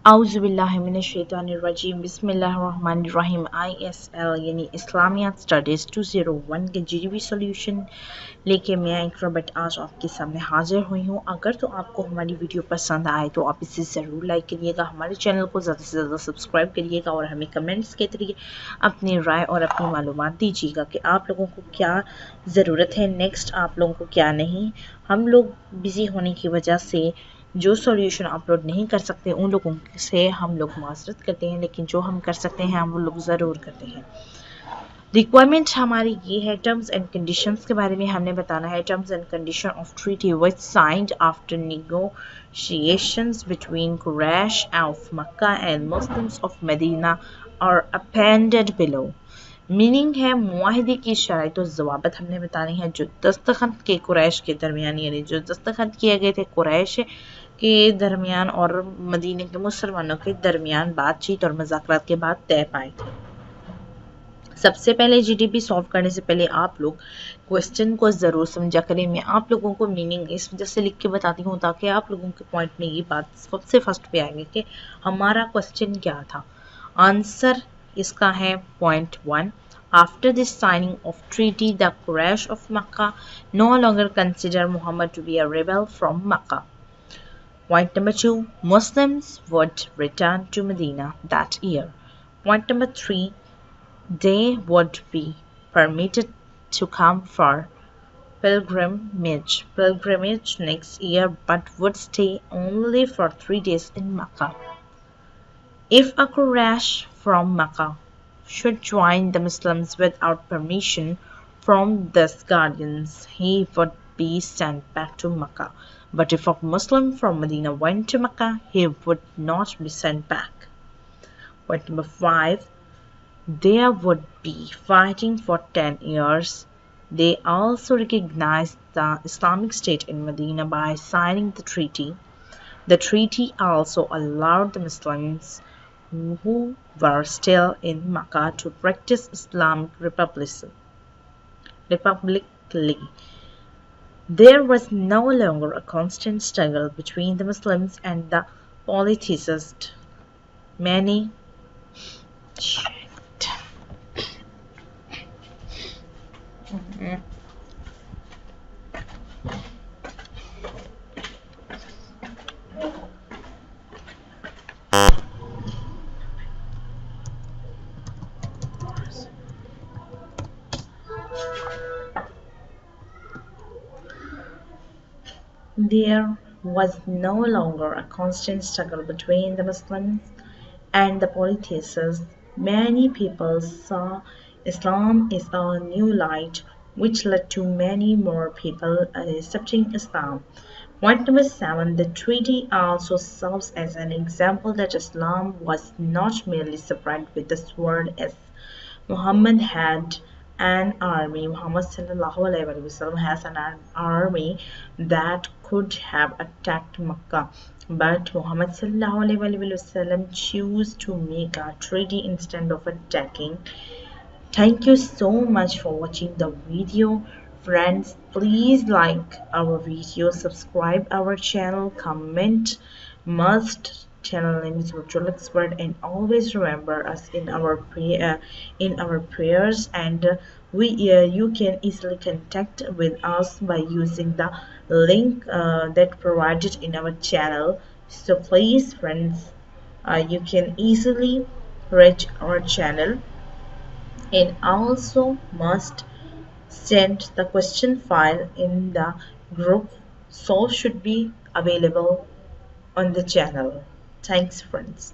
आउज़ुबिल्लाहिमिनश्शैतानिर्रजीम बिस्मिल्लाहिर्रहमानिर्रहीम ISL यानी इस्लामियात studies 201 के GDB सॉल्यूशन लेके मैं एक रॉबर्ट आज आपके सामने हाजिर हुई हूँ। अगर तो आपको हमारी वीडियो पसंद आए तो आप इसे ज़रूर लाइक करिएगा, हमारे चैनल को ज़्यादा से ज़्यादा सब्सक्राइब करिएगा और हमें कमेंट्स के जरिए अपनी राय और अपनी मालूमात दीजिएगा कि आप लोगों को क्या ज़रूरत है नेक्स्ट, आप लोगों को क्या नहीं। हम लोग बिज़ी होने की वजह से जो सॉल्यूशन अपलोड नहीं कर सकते उन लोगों से हम लोग माजरत करते हैं, लेकिन जो हम कर सकते हैं हम वो लोग ज़रूर करते हैं। रिक्वायरमेंट हमारी ये है, टर्म्स एंड कंडीशंस के बारे में हमने बताना है। Terms and condition of treaty which signed after negotiations between Quraysh of Mecca and Muslims of Medina और अपेंडेड बिलो। मीनिंग है मुआहिदे की शराइत और ज़वाबित हमने बतानी है जो दस्तखत के कुरैश के दरमियान, यानी जो दस्तखत किए गए थे कुरैश के दरमियान और मदीने के मुसलमानों के दरमियान बातचीत और मुज़ाकरात के बाद तय पाए थे। सबसे पहले GDB सॉल्व करने से पहले आप लोग क्वेश्चन को ज़रूर समझा करें। मैं आप लोगों को मीनिंग इस वजह से लिख के बताती हूँ ताकि आप लोगों के पॉइंट में ये बात सबसे फर्स्ट पे आएगी कि हमारा क्वेश्चन क्या था। आंसर इसका है point 1, After the signing of treaty, the Quraysh of Makkah no longer consider Muhammad to be a rebel from Makkah. Point number 2, Muslims would return to Medina that year. Point number 3, they would be permitted to come for pilgrimage next year but would stay only for 3 days in Makkah. If a Quraysh from Makkah should join the Muslims without permission from these guardians, he would be sent back to Makkah. But if a Muslim from Medina went to Makkah, he would not be sent back. Point number 5, there would be fighting for 10 years. They also recognized the Islamic State in Medina by signing the treaty. The treaty also allowed the Muslims who were still in Makkah to practice Islamic republicly. There was no longer a constant struggle between the Muslims and the polytheists. Many There was no longer a constant struggle between the Muslims and the polytheists. Many people saw Islam as a new light, which led to many more people accepting Islam. Point number 7, the treaty also serves as an example that Islam was not merely spread with the sword as Muhammad had an army. Muhammad ﷺ has an army that could have attacked Makkah, but Muhammad ﷺ chose to make a treaty instead of attacking. Thank you so much for watching the video. Friends, please like our video, subscribe our channel, comment must. Channel name is Virtual Expert, and always remember us in our prayers. And you can easily contact with us by using the link that provided in our channel. So please, friends, you can easily reach our channel, and also must send the question file in the group, so should be available on the channel. Thanks, friends.